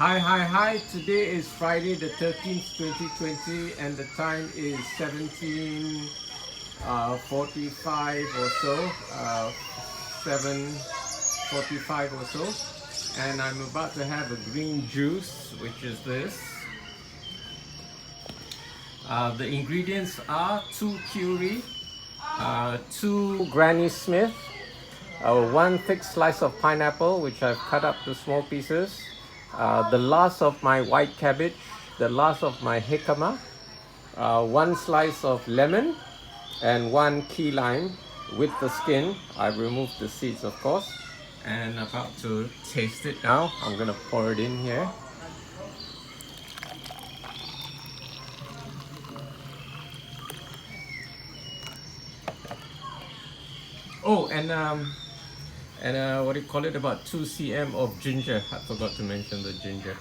Hi. Today is Friday the 13th, 2020, and the time is 17:45 or so, 7:45 or so. And I'm about to have a green juice, which is this. The ingredients are 2 Kyuri, 2 Granny Smith, 1 thick slice of pineapple, which I've cut up to small pieces, the last of my white cabbage, the last of my jicama, 1 slice of lemon, and 1 key lime with the skin. I've removed the seeds, of course, and about to taste it now. I'm gonna pour it in here. Oh, and what do you call it? About 2 cm of ginger. I forgot to mention the ginger.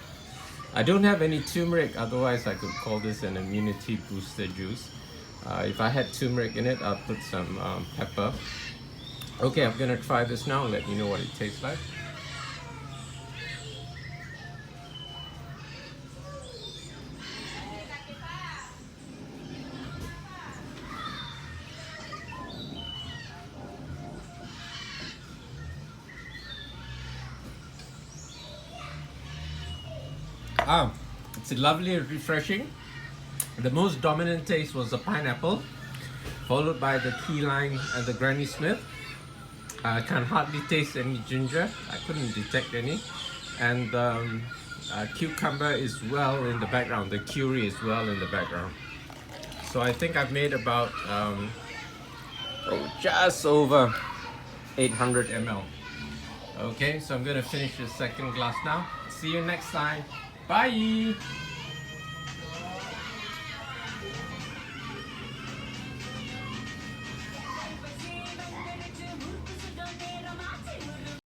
I don't have any turmeric, otherwise I could call this an immunity booster juice. If I had turmeric in it, I'll put some pepper. Okay, I'm gonna try this now and let you know what it tastes like. It's lovely and refreshing. The most dominant taste was the pineapple, followed by the key lime and the Granny Smith. I can hardly taste any ginger. I couldn't detect any. And cucumber is well in the background. The Kyuri is well in the background. So I think I've made about just over 800 ml. Okay, so I'm gonna finish the second glass now. See you next time. Bye!